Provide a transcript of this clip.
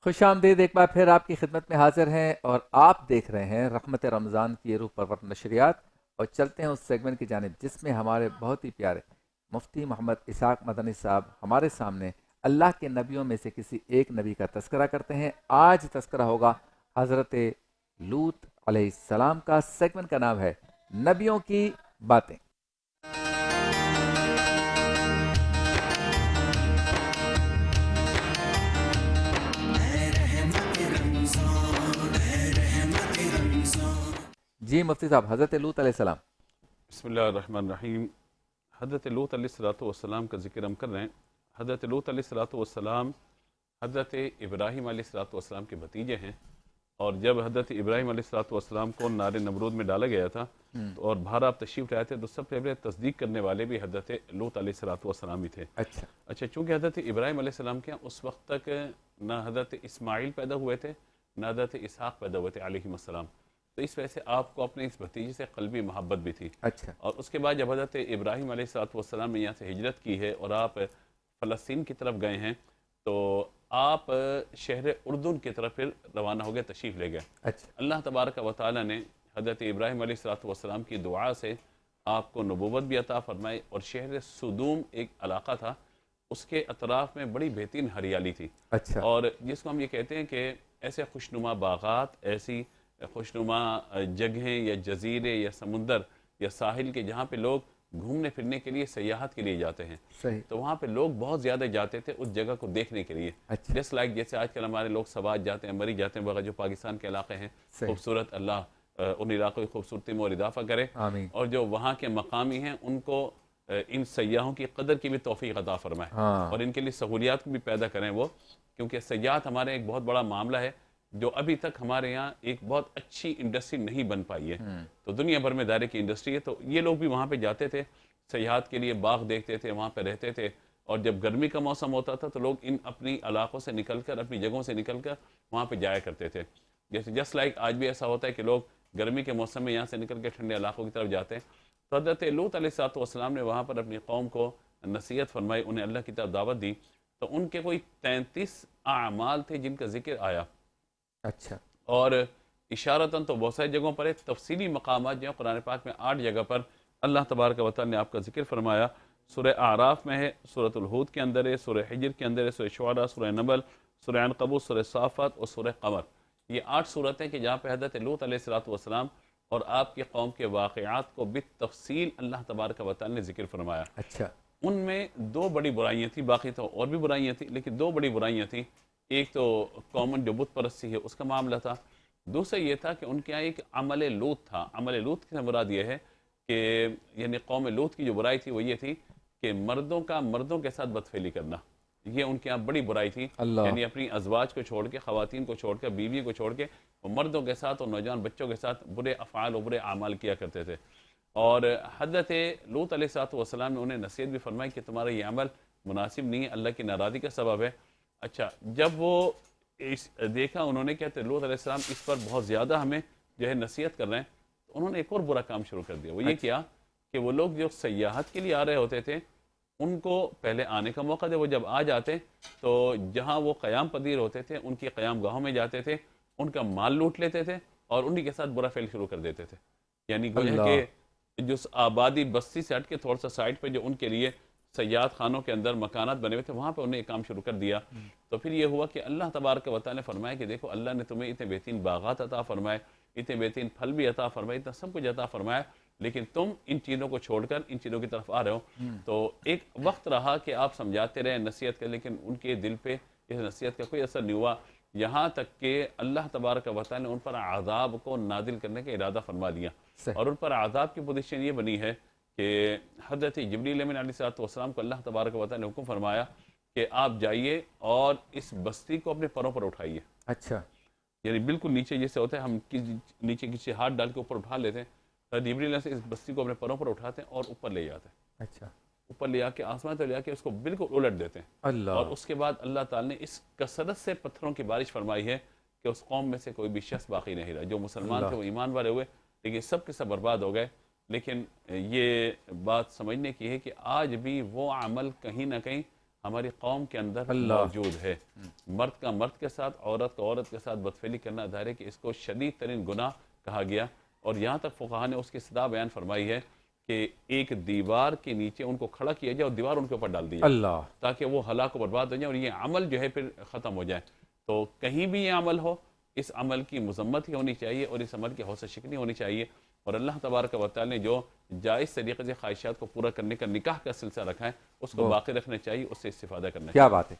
خوش آمدید، ایک بار پھر آپ کی خدمت میں حاضر ہیں اور آپ دیکھ رہے ہیں رحمت رمضان کی روح پرور نشریات، اور چلتے ہیں اس سیگمنٹ کی جانب جس میں ہمارے بہت ہی پیارے مفتی محمد اسحاق مدنی صاحب ہمارے سامنے اللہ کے نبیوں میں سے کسی ایک نبی کا تذکرہ کرتے ہیں۔ آج تذکرہ ہوگا حضرت لوط علیہ السلام کا۔ سیگمنٹ کا نام ہے نبیوں کی باتیں۔ جی مفتی صاحب، حضرت لوط علیہ السلام۔ بسم اللہ الرحمن الرحیم۔ حضرت لوط علیہ السلام کا ذکر ہم کر رہے ہیں۔ حضرت لوط علیہ السلام حضرت ابراہیم علیہ السلام کے بھتیجے ہیں، اور جب حضرت ابراہیم علیہ السلام کو نار نمرود میں ڈالا گیا تھا اور باہر آپ تشریف لائے تھے، تو سب سے پہلے تصدیق کرنے والے بھی حضرت لوط علیہ السلام ہی تھے۔ اچھا، چونکہ حضرت ابراہیم علیہ السلام کے اس وقت تک نہ حضرت اسماعیل پیدا ہوئے تھے نہ حضرت اسحاق پیدا ہوئے تھے علیہ السلام، تو اس وجہ سے آپ کو اپنے اس بھتیجے سے قلبی محبت بھی تھی۔ اچھا، اور اس کے بعد جب حضرت ابراہیم علیہ السلام نے یہاں سے ہجرت کی ہے اور آپ فلسطین کی طرف گئے ہیں، تو آپ شہر اردن کی طرف پھر روانہ ہو گئے، تشریف لے گئے۔ اچھا، اللہ تبارک و تعالیٰ نے حضرت ابراہیم علیہ السلام کی دعا سے آپ کو نبوت بھی عطا فرمائی، اور شہر سدوم ایک علاقہ تھا، اس کے اطراف میں بڑی بہترین ہریالی تھی۔ اچھا، اور جس کو ہم یہ کہتے ہیں کہ ایسے خوشنما باغات، ایسی خوشنما جگہیں یا جزیرے یا سمندر یا ساحل کے جہاں پہ لوگ گھومنے پھرنے کے لیے، سیاحت کے لیے جاتے ہیں، صحیح، تو وہاں پہ لوگ بہت زیادہ جاتے تھے اس جگہ کو دیکھنے کے لیے۔ اچھا، جیسے آج کل ہمارے لوگ سوات جاتے ہیں، مری جاتے ہیں وغیرہ، جو پاکستان کے علاقے ہیں خوبصورت، اللہ ان علاقوں کی خوبصورتی میں اور اضافہ کرے، آمین، اور جو وہاں کے مقامی ہیں ان کو ان سیاحوں کی قدر کی بھی توفیق عطا فرمائے، اور ان کے لیے سہولیات بھی پیدا کریں وہ، کیونکہ سیاحت ہمارے ایک بہت بڑا معاملہ ہے جو ابھی تک ہمارے یہاں ایک بہت اچھی انڈسٹری نہیں بن پائی ہے، تو دنیا بھر میں دائرے کی انڈسٹری ہے، تو یہ لوگ بھی وہاں پہ جاتے تھے سیاحت کے لیے، باغ دیکھتے تھے، وہاں پہ رہتے تھے، اور جب گرمی کا موسم ہوتا تھا تو لوگ ان اپنی علاقوں سے نکل کر، اپنی جگہوں سے نکل کر وہاں پہ جایا کرتے تھے۔ جیسے جسٹ لائک آج بھی ایسا ہوتا ہے کہ لوگ گرمی کے موسم میں یہاں سے نکل کے ٹھنڈے علاقوں کی طرف جاتے ہیں، تو حضرت لوط علیہ السلام نے وہاں پر اپنی قوم کو نصیحت فرمائی، انہیں اللہ کی طرف دعوت دی، تو ان کے کوئی 33 اعمال تھے جن کا ذکر آیا۔ اچھا، اور اشارتاً تو بہت ساری جگہوں پر ہے، تفصیلی مقامات جو ہیں قرآن پاک میں 8 جگہ پر اللہ تبارک و تعالی نے آپ کا ذکر فرمایا۔ سورہ اعراف میں ہے، سورۃ الہود کے اندر ہے، سورہ حجر کے اندر ہے، سورہ شعراء، سورہ نمل، سورہ عنکبوت، سورہ صافات اور سورہ قمر۔ یہ 8 صورتیں کہ جہاں پہ حضرت لوط علیہ السلام اور آپ کے قوم کے واقعات کو بالتفصیل اللہ تبارک و تعالی نے ذکر فرمایا۔ اچھا، ان میں 2 بڑی برائیاں تھیں، باقی تو اور بھی برائیاں تھیں، لیکن 2 بڑی برائیاں تھیں۔ ایک تو کامن جو بت پرستی ہے اس کا معاملہ تھا، دوسرا یہ تھا کہ ان کے یہاں ایک عمل لوط تھا۔ عمل لوط کی مراد یہ ہے کہ یعنی قوم لوط کی جو برائی تھی وہ یہ تھی کہ مردوں کے ساتھ بدفعلی کرنا، یہ ان کے یہاں بڑی برائی تھی۔ یعنی اپنی ازواج کو چھوڑ کے، خواتین کو چھوڑ کے، بیوی کو چھوڑ کے وہ مردوں کے ساتھ اور نوجوان بچوں کے ساتھ برے افعال اور برے اعمال کیا کرتے تھے، اور حضرت لوط علیہ السلام نے انہیں نصیحت بھی فرمائی کہ تمہارا یہ عمل مناسب نہیں ہے، اللہ کی ناراضی کا سبب ہے۔ اچھا، جب وہ دیکھا انہوں نے کہ لوط علیہ السلام اس پر بہت زیادہ ہمیں جو ہے نصیحت کر رہے ہیں، تو انہوں نے ایک اور برا کام شروع کر دیا۔ وہ یہ کیا کہ وہ لوگ جو سیاحت کے لیے آ رہے ہوتے تھے ان کو پہلے آنے کا موقع دے، وہ جب آ جاتے تو جہاں وہ قیام پذیر ہوتے تھے ان کی قیام گاہوں میں جاتے تھے، ان کا مال لوٹ لیتے تھے اور انہی کے ساتھ برا فعل شروع کر دیتے تھے۔ یعنی گویا کہ جو آبادی بستی سے ہٹ کے تھوڑا سا سائٹ پہ جو ان کے لیے سیاحت خانوں کے اندر مکانات بنے ہوئے تھے، وہاں پہ انہیں ایک کام شروع کر دیا۔ تو پھر یہ ہوا کہ اللہ تبارک و تعالی نے فرمایا کہ دیکھو اللہ نے تمہیں اتنے بہترین باغات عطا فرمائے، اتنے بہترین پھل بھی عطا فرمائے، اتنا سب کچھ عطا فرمایا، لیکن تم ان چیزوں کو چھوڑ کر ان چیزوں کی طرف آ رہے ہو۔ تو ایک وقت رہا کہ آپ سمجھاتے رہے نصیحت کر، لیکن ان کے دل پہ اس نصیحت کا کوئی اثر نہیں ہوا، یہاں تک کہ اللہ تبارک و تعالی نے ان پر عذاب کو نازل کرنے کا ارادہ فرما دیا، اور ان پر عذاب کی پوزیشن یہ بنی ہے کہ حضرت جبریل امین علیہ السلام کو اللہ تبارک و تعالی نے حکم فرمایا کہ آپ جائیے اور اس بستی کو اپنے پروں پر اٹھائیے۔ اچھا، یعنی بالکل نیچے جیسے ہوتا ہے، ہم نیچے کسی ہاتھ ڈال کے اوپر اٹھا لیتے ہیں، جبریل سے اس بستی کو اپنے پروں پر اٹھاتے ہیں اور اوپر لے جاتے ہیں۔ اچھا، اوپر لے جا کے آسمان تک لے جا کے اس کو بالکل الٹ دیتے ہیں، اور اس کے بعد اللہ تعالی نے اس کثرت سے پتھروں کی بارش فرمائی ہے کہ اس قوم میں سے کوئی بھی شخص باقی نہیں رہا۔ جو مسلمان تھے وہ ایمان والے ہوئے، لیکن سب کے سب برباد ہو گئے۔ لیکن یہ بات سمجھنے کی ہے کہ آج بھی وہ عمل کہیں نہ کہیں ہماری قوم کے اندر اللہ۔ موجود ہے۔ مرد کا مرد کے ساتھ، عورت کا عورت کے ساتھ بدفعلی کرنا ظاہر ہے کہ اس کو شدید ترین گناہ کہا گیا، اور یہاں تک فقہا نے اس کی سزا بیان فرمائی ہے کہ ایک دیوار کے نیچے ان کو کھڑا کیا جائے اور دیوار ان کے اوپر ڈال دی جائے اللہ۔ تاکہ وہ ہلاک و برباد ہو جائیں اور یہ عمل جو ہے پھر ختم ہو جائے۔ تو کہیں بھی یہ عمل ہو، اس عمل کی مذمت ہی ہونی چاہیے اور اس عمل کی حوصلہ شکنی ہونی چاہیے، اور اللہ تبارک و تعالی نے جو جائز طریقے سے خواہشات کو پورا کرنے کا نکاح کا سلسلہ رکھا ہے اس کو باقی رکھنا چاہیے، اس سے استفادہ کرنا چاہیے۔ کیا بات ہے۔